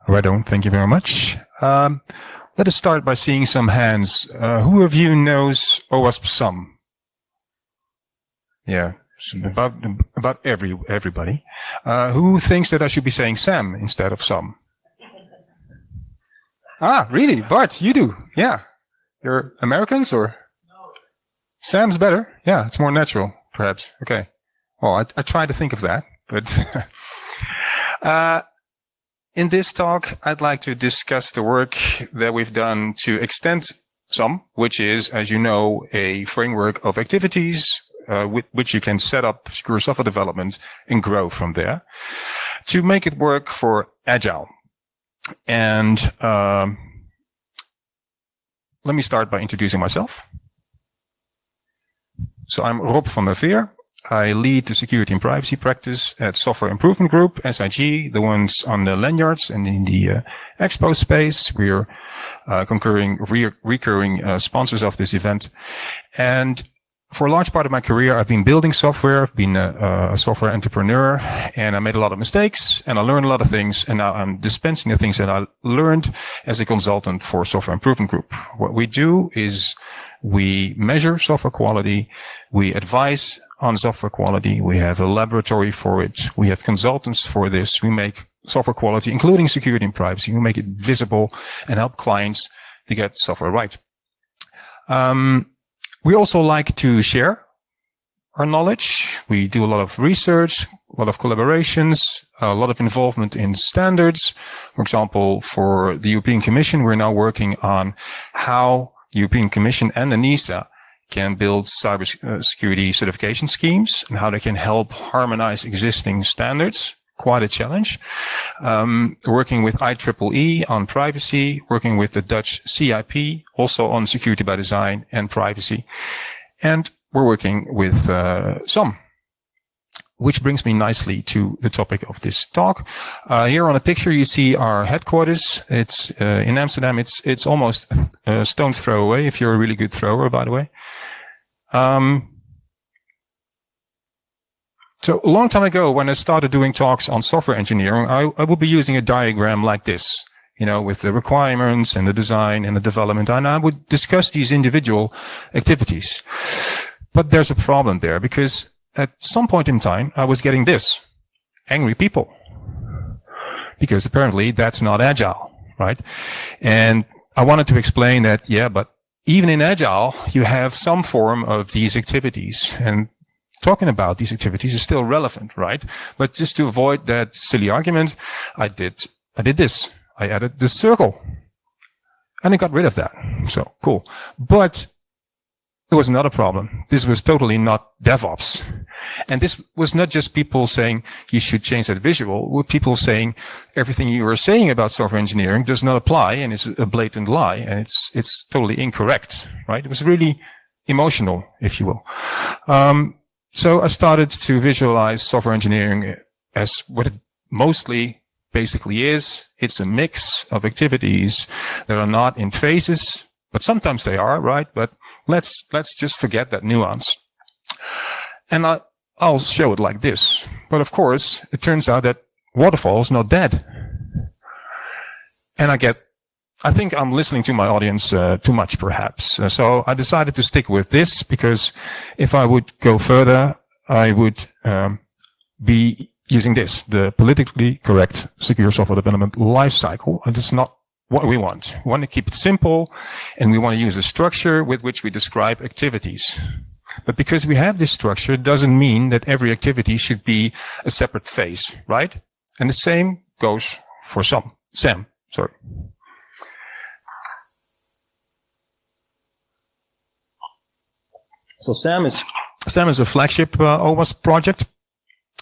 Right on. Thank you very much. Let us start by seeing some hands. Who of you knows OWASP SAMM? Yeah, so about everybody. Who thinks that I should be saying SAMM instead of SAMM? Ah, really? Bart, you do? Yeah. You're Americans or? No. SAMM's better. Yeah, it's more natural, perhaps. Okay. Well, I try to think of that, but in this talk, I'd like to discuss the work that we've done to extend SAMM, which is, as you know, a framework of activities with which you can set up secure software development and grow from there, to make it work for Agile. And let me start by introducing myself. So I'm Rob van der Veer. I lead the security and privacy practice at Software Improvement Group, SIG, the ones on the lanyards and in the expo space. We're recurring sponsors of this event. And for a large part of my career, I've been building software. I've been a software entrepreneur, and I made a lot of mistakes, and I learned a lot of things, and now I'm dispensing the things that I learned as a consultant for Software Improvement Group. What we do is we measure software quality, we advise on software quality, we have a laboratory for it, we have consultants for this, we make software quality, including security and privacy, we make it visible and help clients to get software right. We also like to share our knowledge. We do a lot of research, a lot of collaborations, a lot of involvement in standards. For example, for the European Commission, we're now working on how the European Commission and the NISA can build cybersecurity certification schemes and how they can help harmonize existing standards. Quite a challenge. Working with IEEE on privacy, working with the Dutch CIP, also on security by design and privacy. And we're working with SAMM, which brings me nicely to the topic of this talk. Here on the picture, you see our headquarters. It's in Amsterdam. It's almost a stone's throw away if you're a really good thrower, by the way. So a long time ago, when I started doing talks on software engineering, I would be using a diagram like this, you know, with the requirements and the design and the development, and I would discuss these individual activities. But there's a problem there, because at some point in time, I was getting this: angry people. Because apparently that's not Agile, right? And I wanted to explain that, yeah, but even in Agile, you have some form of these activities, and talking about these activities is still relevant, right? But just to avoid that silly argument, I did this. I added this circle, and I got rid of that. So cool. But there was another problem. This was totally not DevOps. And this was not just people saying you should change that visual. Were people saying everything you were saying about software engineering does not apply, and it's a blatant lie, and it's totally incorrect, right? It was really emotional, if you will. So I started to visualize software engineering as what it mostly basically is. It's a mix of activities that are not in phases, but sometimes they are, right? But let's just forget that nuance. And I'll show it like this. But of course, it turns out that waterfall is not dead. And I think I'm listening to my audience too much, perhaps. So I decided to stick with this, because if I would go further, I would be using this, the politically correct secure software development lifecycle. And it's not what we want. We want to keep it simple, and we want to use a structure with which we describe activities. But because we have this structure, it doesn't mean that every activity should be a separate phase, right? And the same goes for SAMM. Sorry. So SAMM is a flagship OWASP project.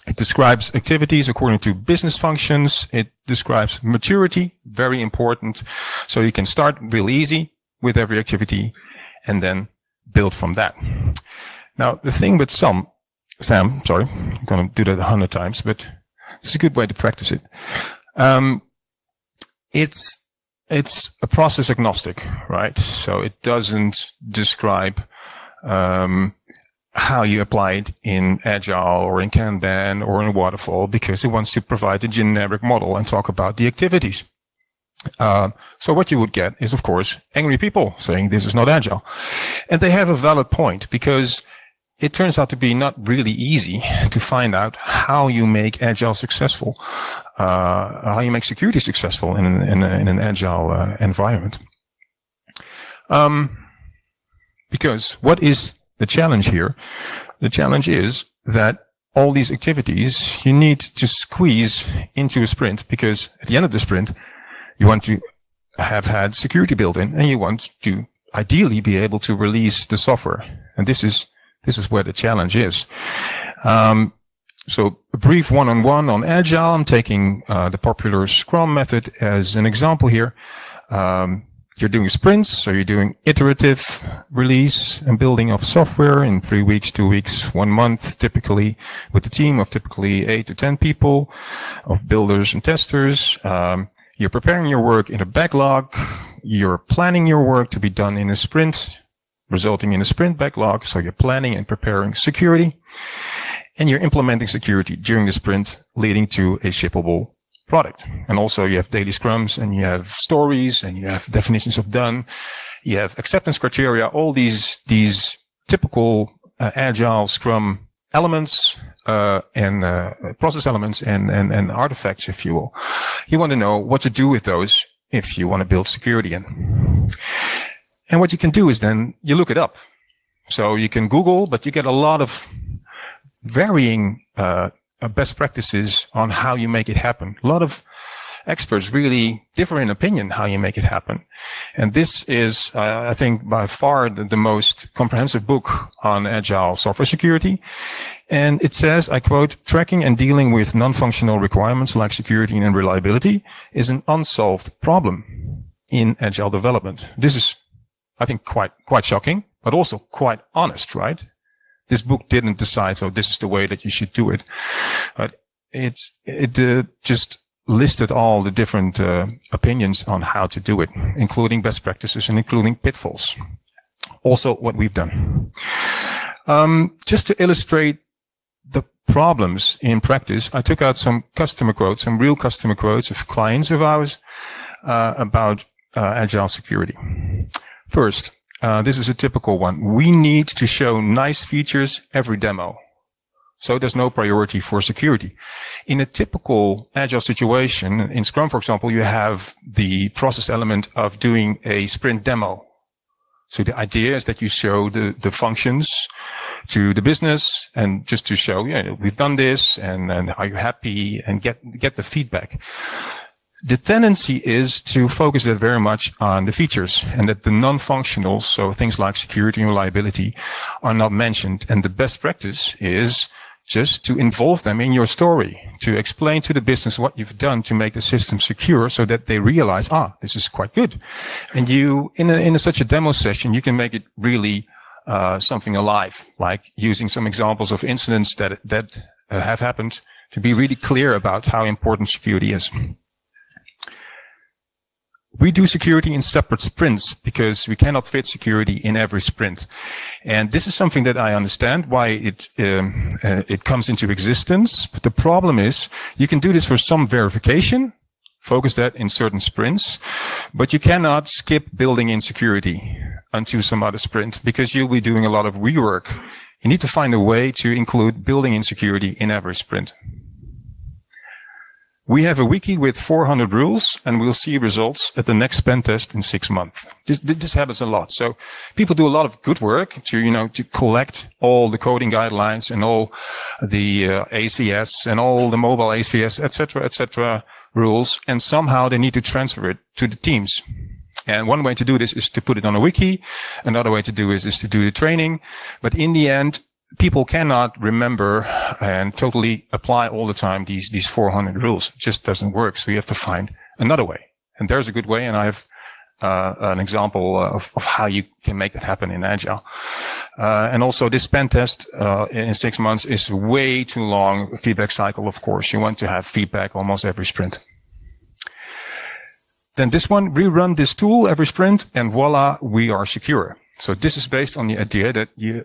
It describes activities according to business functions. It describes maturity, very important. So you can start real easy with every activity and then build from that. Now, the thing with SAMM, sorry, I'm going to do that 100 times, but it's a good way to practice it. It's a process agnostic, right? So it doesn't describe how you apply it in Agile or in Kanban or in Waterfall, because it wants to provide a generic model and talk about the activities. So what you would get is, of course, angry people saying this is not agile. And they have a valid point, because it turns out to be not really easy to find out how you make agile successful, how you make security successful in an agile environment. Because what is the challenge here? The challenge is that all these activities you need to squeeze into a sprint, because at the end of the sprint, you want to have had security built in, and you want to ideally be able to release the software. And this is where the challenge is. So a brief one-on-one on Agile. I'm taking the popular Scrum method as an example here. You're doing sprints, so you're doing iterative release and building of software in 3 weeks, 2 weeks, 1 month, typically with a team of typically 8 to 10 people, of builders and testers. You're preparing your work in a backlog. You're planning your work to be done in a sprint, resulting in a sprint backlog. So you're planning and preparing security, and you're implementing security during the sprint, leading to a shippable product. And also you have daily scrums, and you have stories, and you have definitions of done. You have acceptance criteria, all these typical agile scrum elements, and process elements and artifacts, if you will. You want to know what to do with those if you want to build security in. And what you can do is then you look it up. So you can Google, but you get a lot of varying best practices on how you make it happen. A lot of experts really differ in opinion how you make it happen. And this is, I think, by far the most comprehensive book on agile software security. And it says, I quote, "Tracking and dealing with non-functional requirements like security and reliability is an unsolved problem in agile development." This is, I think, quite shocking, but also quite honest, right? This book didn't decide, so this is the way that you should do it. But it just listed all the different opinions on how to do it, including best practices and including pitfalls. Also what we've done. Just to illustrate the problems in practice, I took out some customer quotes, some real customer quotes of clients of ours about agile security. First, this is a typical one. "We need to show nice features every demo, so there's no priority for security." In a typical agile situation, in Scrum, for example, you have the process element of doing a sprint demo. So the idea is that you show the functions to the business, and just to show, yeah, we've done this, and are you happy, and get the feedback. The tendency is to focus that very much on the features, and that the non-functionals, so things like security and reliability, are not mentioned. And the best practice is just to involve them in your story, to explain to the business what you've done to make the system secure, so that they realize, this is quite good. And you, in such a demo session, you can make it really something alive, like using some examples of incidents that have happened, to be really clear about how important security is. We do security in separate sprints because we cannot fit security in every sprint. And this is something that I understand why it comes into existence. But the problem is you can do this for some verification, focus that in certain sprints, but you cannot skip building in security onto some other sprint, because you'll be doing a lot of rework. You need to find a way to include building in security in every sprint. We have a wiki with 400 rules, and we'll see results at the next pen test in 6 months. This happens a lot. So people do a lot of good work to collect all the coding guidelines and all the ASVS and all the mobile ASVS, et cetera, rules, and somehow they need to transfer it to the teams. And one way to do this is to put it on a wiki. Another way to do is to do the training. But in the end, people cannot remember and totally apply all the time these 400 rules. It just doesn't work. So you have to find another way. And there's a good way. And I have an example of how you can make that happen in Agile. And also this pen test in 6 months is way too long. Feedback cycle, of course. You want to have feedback almost every sprint. Then this one, rerun this tool every sprint, and voila, we are secure. So this is based on the idea that you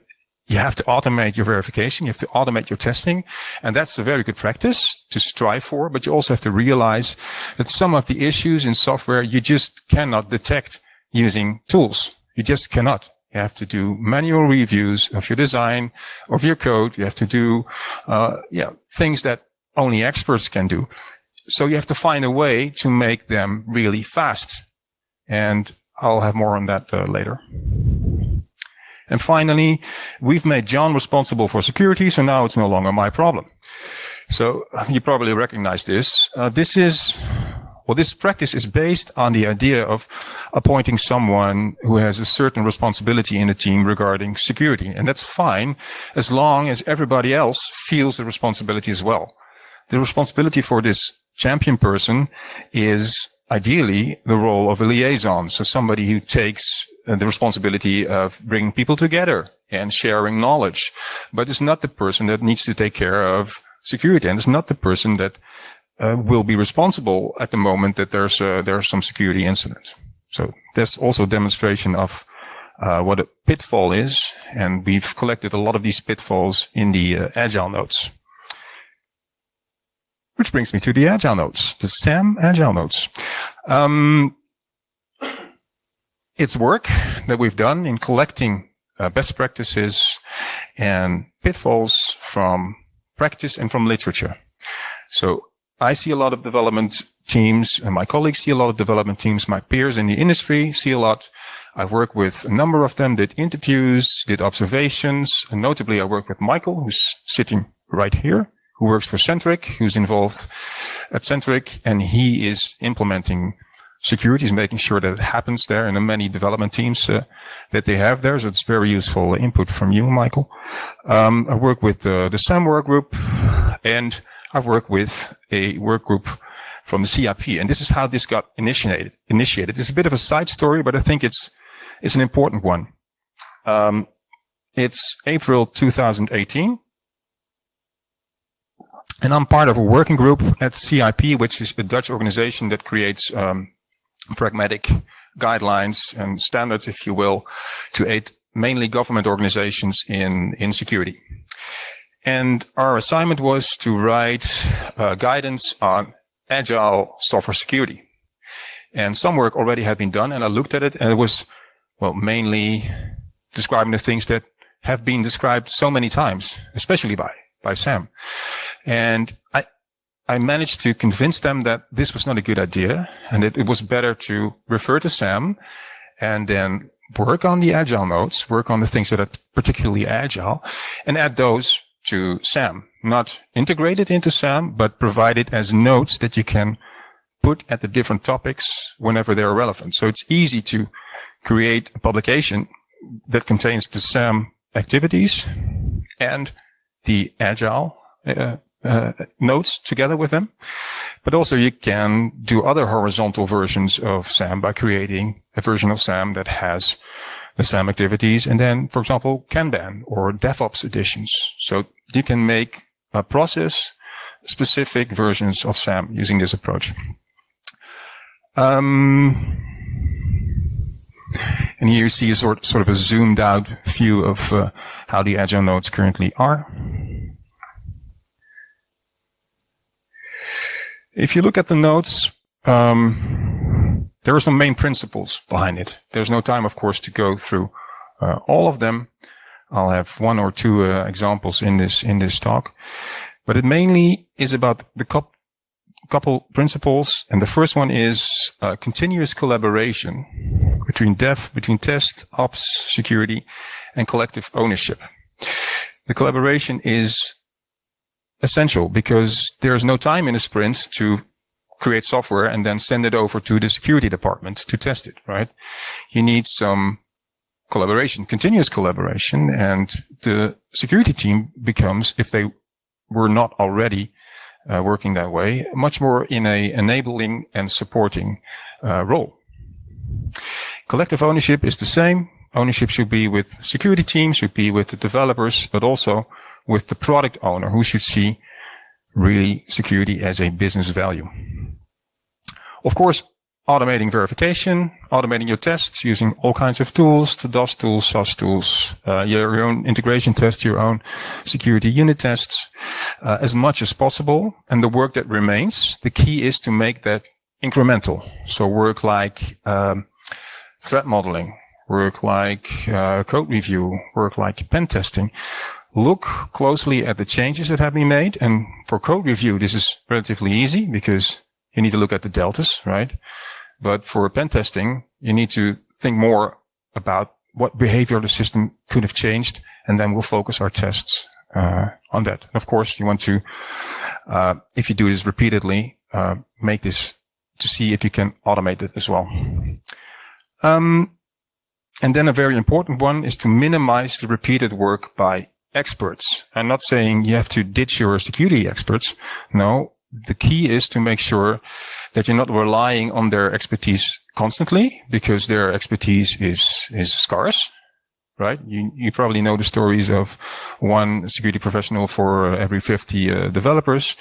You have to automate your verification. You have to automate your testing. And that's a very good practice to strive for. But you also have to realize that some of the issues in software you just cannot detect using tools. You just cannot. You have to do manual reviews of your design, of your code. You have to do, things that only experts can do. So you have to find a way to make them really fast. And I'll have more on that later. And finally, we've made John responsible for security, so now it's no longer my problem. So you probably recognize this. This practice is based on the idea of appointing someone who has a certain responsibility in the team regarding security. And that's fine as long as everybody else feels the responsibility as well. The responsibility for this champion person is ideally the role of a liaison. So somebody who takes the responsibility of bringing people together and sharing knowledge. But it's not the person that needs to take care of security. And it's not the person that will be responsible at the moment that there's some security incident. So that's also a demonstration of what a pitfall is. And we've collected a lot of these pitfalls in the Agile notes. Which brings me to the Agile notes, the SAMM Agile notes. It's work that we've done in collecting best practices and pitfalls from practice and from literature. So I see a lot of development teams, and my colleagues see a lot of development teams. My peers in the industry see a lot. I work with a number of them, did interviews, did observations, and notably I work with Michael, who's sitting right here, who works for Centric, who's involved at Centric, and he is implementing security, is making sure that it happens there in the many development teams that they have there. So it's very useful input from you, Michael. I work with the SAMM work group, and I work with a work group from the CIP. And this is how this got initiated. It's a bit of a side story, but I think it's an important one. It's April 2018. And I'm part of a working group at CIP, which is a Dutch organization that creates pragmatic guidelines and standards, if you will, to aid mainly government organizations in security. And our assignment was to write guidance on agile software security. And some work already had been done, and I looked at it, and it was, well, mainly describing the things that have been described so many times, especially by SAMM. And I managed to convince them that this was not a good idea, and it was better to refer to SAMM and then work on the agile notes, work on the things that are particularly agile, and add those to SAMM. Not integrate it into SAMM, but provide it as notes that you can put at the different topics whenever they're relevant. So it's easy to create a publication that contains the SAMM activities and the agile notes together with them. But also you can do other horizontal versions of SAMM by creating a version of SAMM that has the SAMM activities and then, for example, Kanban or DevOps editions. So you can make process specific versions of SAMM using this approach. And here you see a sort of a zoomed out view of how the Agile notes currently are. If you look at the notes, there are some main principles behind it. There's no time, of course, to go through all of them. I'll have one or two examples in this talk, but it mainly is about the couple principles. And the first one is continuous collaboration between test, ops, security, and collective ownership. The collaboration is essential because there's no time in a sprint to create software and then send it over to the security department to test it, right? You need some collaboration, continuous collaboration, and the security team becomes, if they were not already working that way, much more in a enabling and supporting role. Collective ownership is the same. Ownership should be with security teams, should be with the developers, but also with the product owner who should see really security as a business value. Of course, automating verification, automating your tests using all kinds of tools, the DOS tools, SAS tools, your own integration tests, your own security unit tests, as much as possible. And the work that remains, the key is to make that incremental. So work like threat modeling, work like code review, work like pen testing. Look closely at the changes that have been made. And for code review, this is relatively easy because you need to look at the deltas, right? But for pen testing, you need to think more about what behavior the system could have changed, and then we'll focus our tests on that. And of course, you want to, if you do this repeatedly, make this to see if you can automate it as well. And then a very important one is to minimize the repeated work by experts. I'm not saying you have to ditch your security experts. No, the key is to make sure that you're not relying on their expertise constantly, because their expertise is scarce, right? You probably know the stories of one security professional for every 50 developers.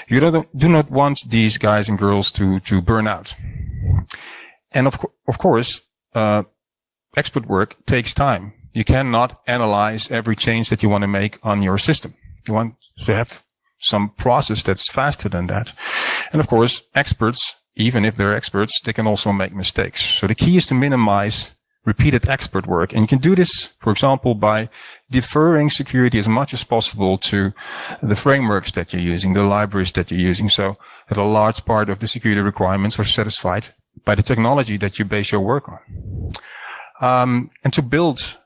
You do not want these guys and girls to burn out. And of course, expert work takes time. You cannot analyze every change that you want to make on your system. You want to have some process that's faster than that. And of course, experts, even if they're experts, they can also make mistakes. So the key is to minimize repeated expert work. And you can do this, for example, by deferring security as much as possible to the frameworks that you're using, the libraries that you're using, so that a large part of the security requirements are satisfied by the technology that you base your work on. And to build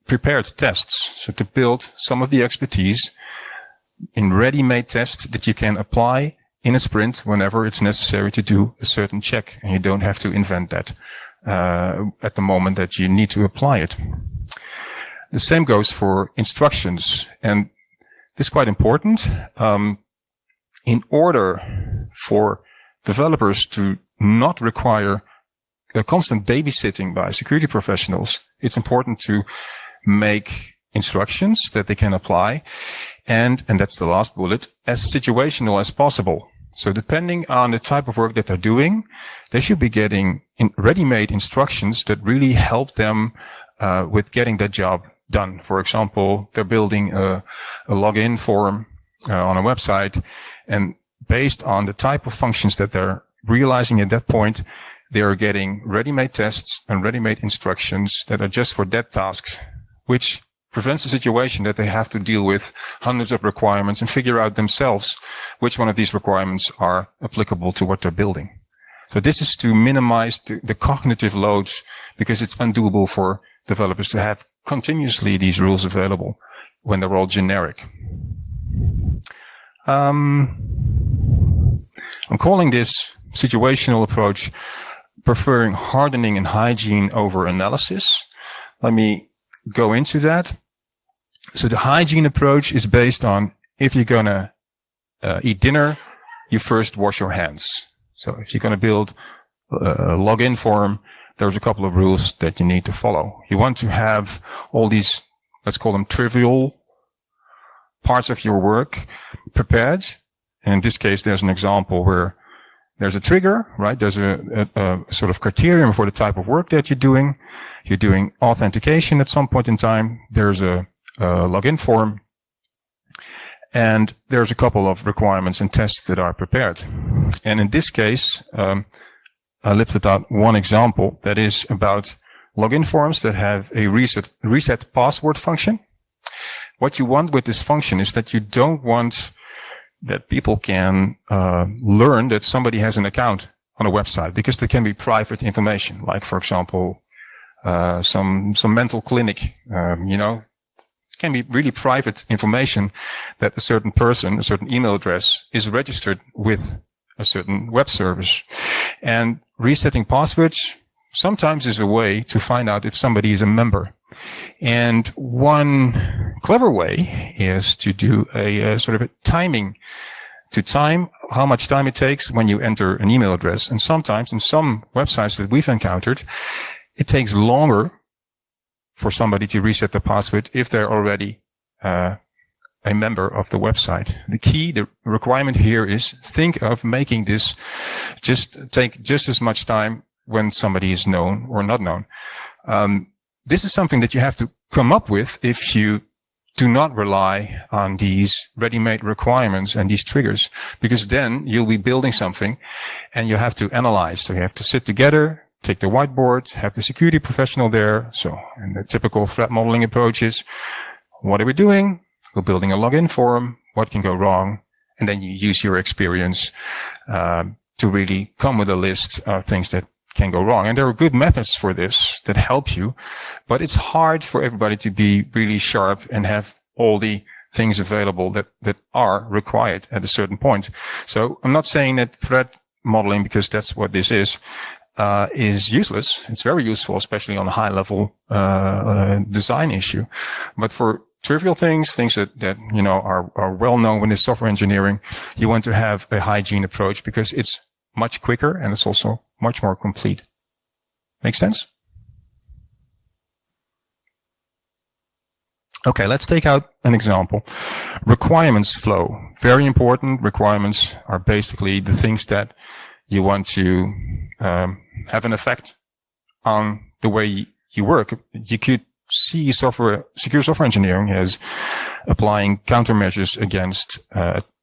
prepared tests, so to build some of the expertise in ready-made tests that you can apply in a sprint whenever it's necessary to do a certain check, and you don't have to invent that at the moment that you need to apply it. The same goes for instructions, and this is quite important. In order for developers to not require a constant babysitting by security professionals, it's important to make instructions that they can apply, and that's the last bullet, as situational as possible. So depending on the type of work that they're doing, they should be getting ready-made instructions that really help them with getting that job done. For example, they're building a login form on a website, and based on the type of functions that they're realizing at that point, they are getting ready-made tests and ready-made instructions that are just for that task, which prevents the situation that they have to deal with hundreds of requirements and figure out themselves which one of these requirements are applicable to what they're building. So this is to minimize the cognitive loads, because it's undoable for developers to have continuously these rules available when they're all generic. I'm calling this situational approach preferring hardening and hygiene over analysis. Let me go into that. So the hygiene approach is based on, if you're going to eat dinner, you first wash your hands. So if you're going to build a login form, there's a couple of rules that you need to follow. You want to have all these, let's call them trivial parts of your work prepared. And in this case, there's an example where there's a trigger, right? There's a sort of criterion for the type of work that you're doing. You're doing authentication at some point in time. There's a login form. And there's a couple of requirements and tests that are prepared. And in this case, I lifted out one example that is about login forms that have a reset password function. What you want with this function is that you don't want that people can learn that somebody has an account on a website, because there can be private information, like, for example, some mental clinic, it can be really private information that a certain person, a certain email address is registered with a certain web service. And resetting passwords sometimes is a way to find out if somebody is a member. And one clever way is to do a sort of a timing, to time how much time it takes when you enter an email address. And sometimes in some websites that we've encountered, it takes longer for somebody to reset the password if they're already a member of the website. The requirement here is think of making this take just as much time when somebody is known or not known. This is something that you have to come up with if you do not rely on these ready-made requirements and these triggers, because then you'll be building something and you have to analyze. So you have to sit together, take the whiteboard, have the security professional there. So in the typical threat modeling approach is, what are we doing? We're building a login form. What can go wrong? And then you use your experience to really come with a list of things that can go wrong. And there are good methods for this that help you, but it's hard for everybody to be really sharp and have all the things available that are required at a certain point. So I'm not saying that threat modeling, because that's what this is useless. It's very useful, especially on a high level design issue. But for trivial things that you know are well known within software engineering, you want to have a hygiene approach because it's much quicker and it's also much more complete. Make sense? Okay, let's take out an example. Requirements flow. Very important. Requirements are basically the things that you want to have an effect on the way you work. You could see secure software engineering as applying countermeasures against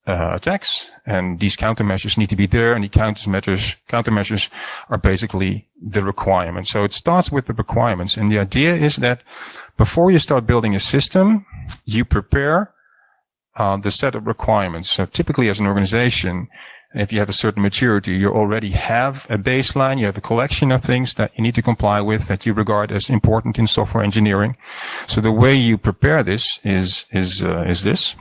attacks, and these countermeasures need to be there, and the countermeasures are basically the requirements. So it starts with the requirements, and the idea is that before you start building a system, you prepare the set of requirements. So typically as an organization, if you have a certain maturity, you already have a baseline, you have a collection of things that you need to comply with that you regard as important in software engineering. So the way you prepare this is this.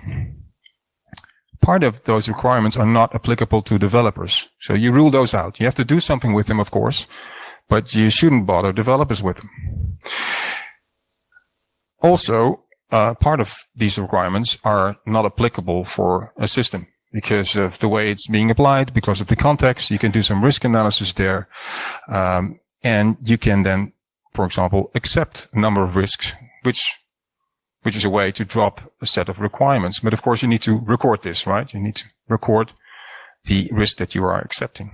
Part of those requirements are not applicable to developers. So you rule those out. You have to do something with them, of course, but you shouldn't bother developers with them. Also, part of these requirements are not applicable for a system because of the way it's being applied, because of the context. You can do some risk analysis there. And you can then, for example, accept a number of risks, which is a way to drop a set of requirements. But of course, you need to record this, right? You need to record the risk that you are accepting.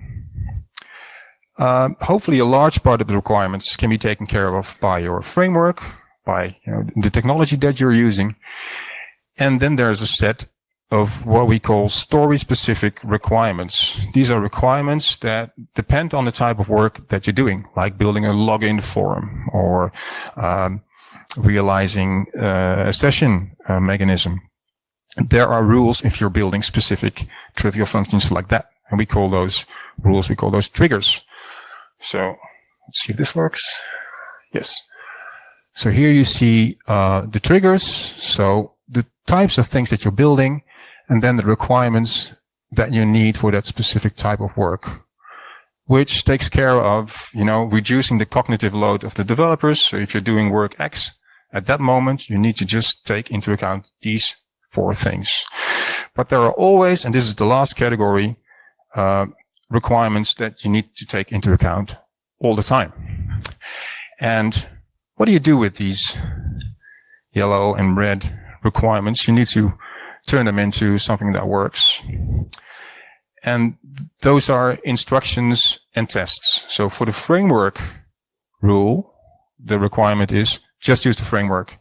Hopefully, a large part of the requirements can be taken care of by your framework, by the technology that you're using. And then there's a set of what we call story-specific requirements. These are requirements that depend on the type of work that you're doing, like building a login form or realizing a session mechanism. There are rules if you're building specific trivial functions like that. And we call those rules, we call those triggers. So let's see if this works. Yes. So here you see the triggers. So the types of things that you're building, and then the requirements that you need for that specific type of work, which takes care of, reducing the cognitive load of the developers. So if you're doing work X, at that moment, you need to just take into account these 4 things. But there are always, and this is the last category, requirements that you need to take into account all the time. And what do you do with these yellow and red requirements? You need to turn them into something that works. And those are instructions and tests. So for the framework rule, the requirement is just use the framework.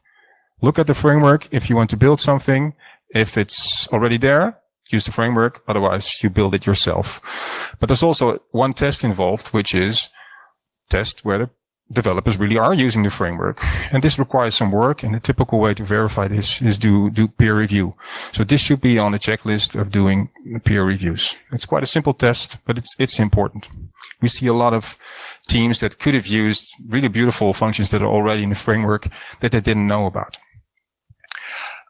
Look at the framework if you want to build something. If it's already there, use the framework. Otherwise, you build it yourself. But there's also one test involved, which is test where the developers really are using the framework. And this requires some work. And the typical way to verify this is do peer review. So this should be on the checklist of doing peer reviews. It's quite a simple test, but it's important. We see a lot of teams that could have used really beautiful functions that are already in the framework that they didn't know about.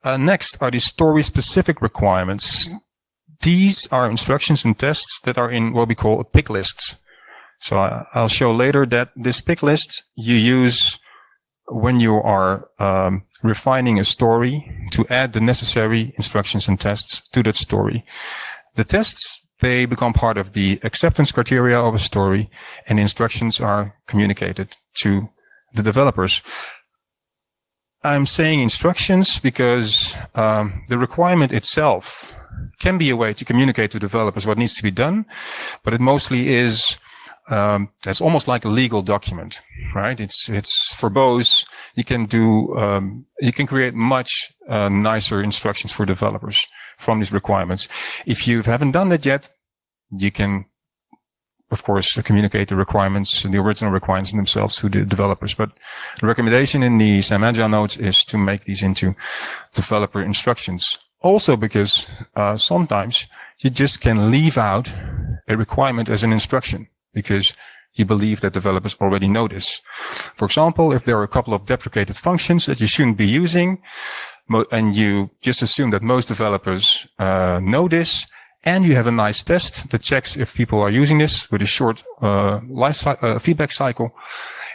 Next are the story-specific requirements. These are instructions and tests that are in what we call a pick list. So I'll show later that this pick list you use when you are refining a story to add the necessary instructions and tests to that story. The tests, they become part of the acceptance criteria of a story, and instructions are communicated to the developers. I'm saying instructions because the requirement itself can be a way to communicate to developers what needs to be done, but it mostly is it's almost like a legal document, right? It's verbose. You can you can create much nicer instructions for developers from these requirements. If you haven't done that yet, you can, of course, communicate the requirements, the original requirements themselves to the developers. But the recommendation in the SAMM Agile notes is to make these into developer instructions. Also because sometimes you just can leave out a requirement as an instruction because you believe that developers already know this. For example, if there are a couple of deprecated functions that you shouldn't be using, and you just assume that most developers know this, and you have a nice test that checks if people are using this with a short feedback cycle,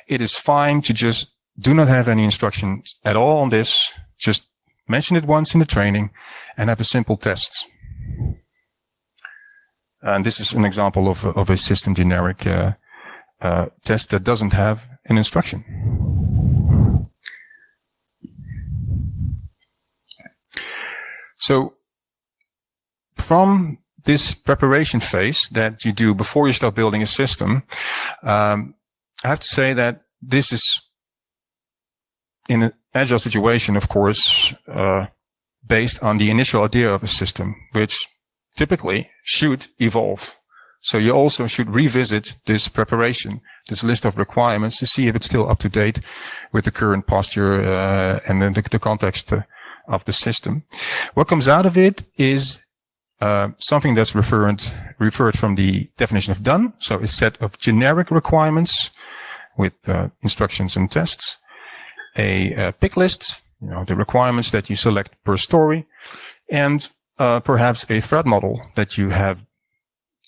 it is fine to just do not have any instructions at all on this. Just mention it once in the training and have a simple test. And this is an example of a system generic test that doesn't have an instruction. So from this preparation phase that you do before you start building a system, I have to say that this is, in an agile situation, of course, based on the initial idea of a system, which typically should evolve. So you also should revisit this preparation, this list of requirements, to see if it's still up to date with the current posture and the context of the system. What comes out of it is something that's referred from the definition of done. So a set of generic requirements with instructions and tests, a pick list, the requirements that you select per story, and perhaps a threat model that you have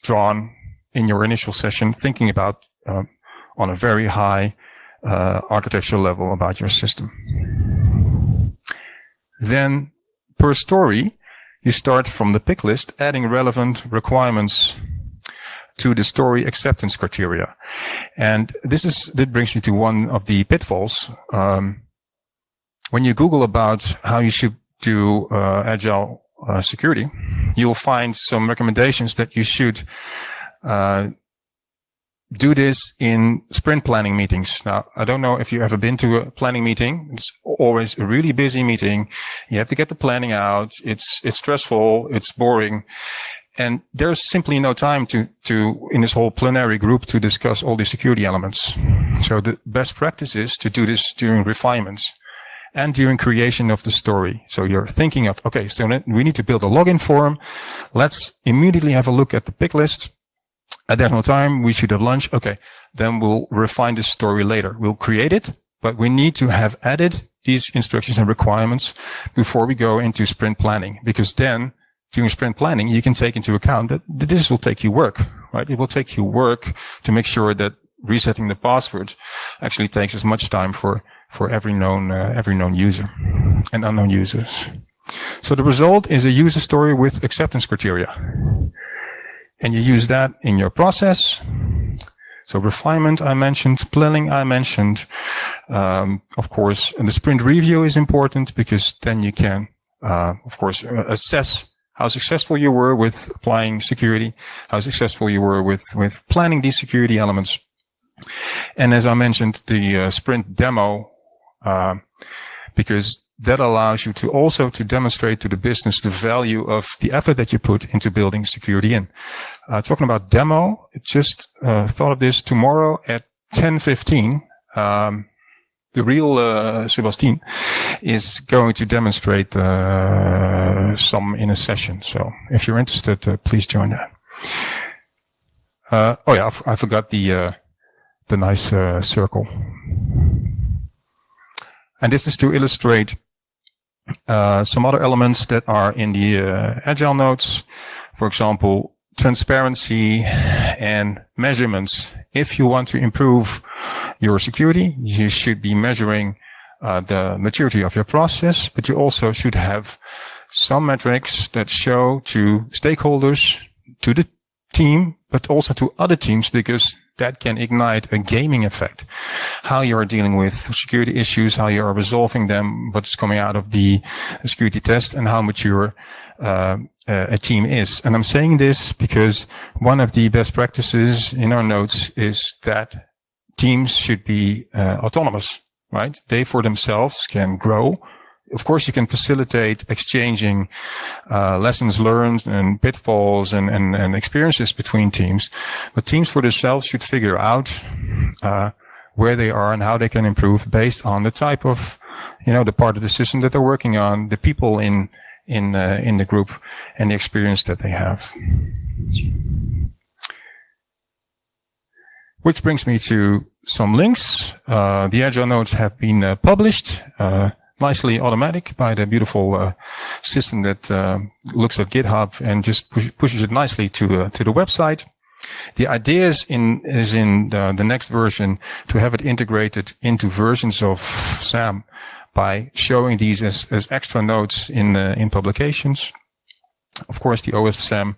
drawn in your initial session, thinking about on a very high architectural level about your system. Then per story, you start from the pick list, adding relevant requirements to the story acceptance criteria. And that brings me to one of the pitfalls. When you Google about how you should do agile security, you'll find some recommendations that you should do this in sprint planning meetings. Now, I don't know if you've ever been to a planning meeting. It's always a really busy meeting. You have to get the planning out. It's stressful. It's boring. And there's simply no time to in this whole plenary group to discuss all the security elements. So the best practice is to do this during refinements and during creation of the story. So you're thinking of, okay, so we need to build a login form. Let's immediately have a look at the pick list. There's no time. We should have lunch. Okay. Then we'll refine this story later. We'll create it, but we need to have added these instructions and requirements before we go into sprint planning, because then during sprint planning, you can take into account that this will take you work, right? It will take you work to make sure that resetting the password actually takes as much time for every known user and unknown users. So the result is a user story with acceptance criteria. And you use that in your process. So refinement, I mentioned, planning, I mentioned. Of course, and the sprint review is important because then you can, of course, assess how successful you were with applying security, how successful you were with planning these security elements. And as I mentioned, the sprint demo, because that allows you to also to demonstrate to the business the value of the effort that you put into building security in. Talking about demo, just thought of this tomorrow at 10:15. The real Sebastien is going to demonstrate some in a session. So if you're interested, please join that. Oh yeah, I forgot the nice circle. And this is to illustrate some other elements that are in the Agile notes. For example, transparency and measurements. If you want to improve your security, you should be measuring the maturity of your process, but you also should have some metrics that show to stakeholders, to the team, but also to other teams, because that can ignite a gaming effect. How you are dealing with security issues, how you are resolving them, what's coming out of the security test, and how mature a team is. And I'm saying this because one of the best practices in our notes is that teams should be autonomous, right? They for themselves can grow. Of course, you can facilitate exchanging lessons learned and pitfalls and experiences between teams, but teams for themselves should figure out where they are and how they can improve based on the type of, the part of the system that they're working on, the people in the group, and the experience that they have. Which brings me to some links. The Agile notes have been published. Nicely automatic by the beautiful system that looks at GitHub and just pushes it nicely to the website. The idea is in the next version to have it integrated into versions of SAMM by showing these as extra notes in publications. Of course, the OWASP SAMM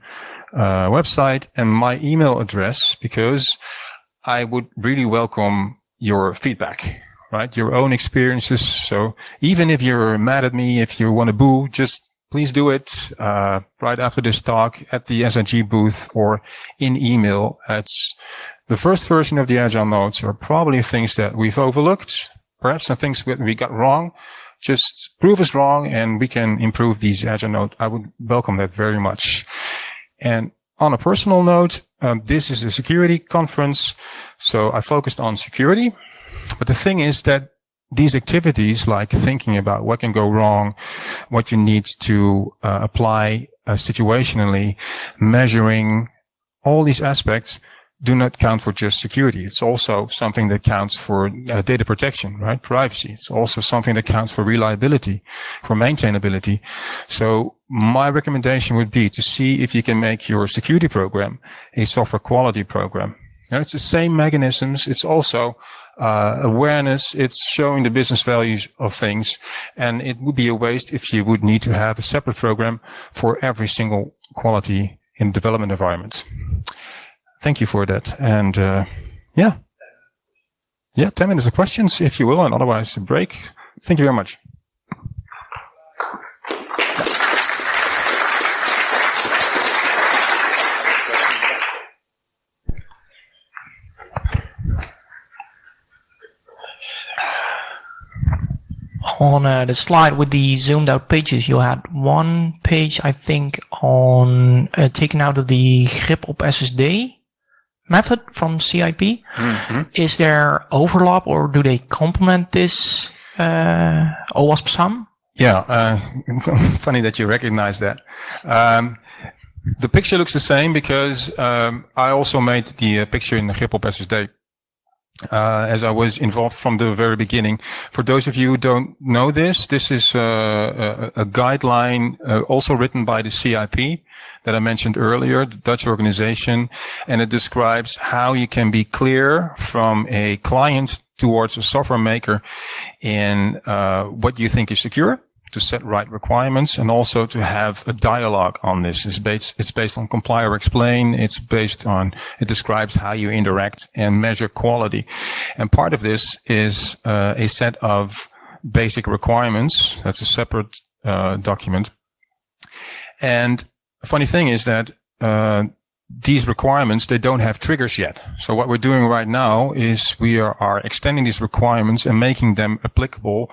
website and my email address, because I would really welcome your feedback. Right? Your own experiences. So even if you're mad at me, if you want to boo, just please do it, right after this talk at the SIG booth or in email. It's the first version of the Agile notes are probably things that we've overlooked, perhaps some things that we got wrong. Just prove us wrong and we can improve these Agile notes. I would welcome that very much. And on a personal note, this is a security conference. So I focused on security. But the thing is that these activities, like thinking about what can go wrong, what you need to apply situationally, measuring, all these aspects do not count for just security. It's also something that counts for data protection, right? Privacy. It's also something that counts for reliability, for maintainability. So my recommendation would be to see if you can make your security program a software quality program. Now, it's the same mechanisms. It's also awareness. It's showing the business values of things. And it would be a waste if you would need to have a separate program for every single quality in development environment. Thank you for that. And yeah, 10 minutes of questions, if you will, and otherwise a break. Thank you very much. On the slide with the zoomed out pages, you had one page, I think, on taken out of the grip op SSD method from CIP. Mm-hmm. Is there overlap or do they complement this OWASP SAMM? Yeah, funny that you recognize that. The picture looks the same because I also made the picture in the grip op SSD. As I was involved from the very beginning. For those of you who don't know this is a guideline also written by the CIP that I mentioned earlier, the Dutch organization, and it describes how you can be clear from a client towards a software maker in what you think is secure, to set right requirements, and also to have a dialogue on this. It's based on comply or explain. It describes how you interact and measure quality. And part of this is a set of basic requirements. That's a separate document. And the funny thing is that these requirements, they don't have triggers yet. So what we're doing right now is we are extending these requirements and making them applicable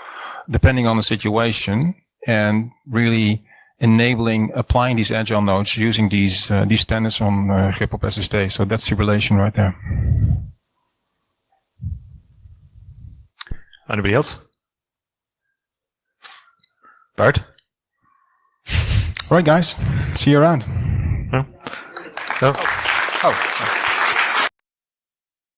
depending on the situation, and really enabling applying these Agile nodes using these standards on grip op SSD. So that's the relation right there. Anybody else? Bart? All right, guys. See you around. No? No? Oh.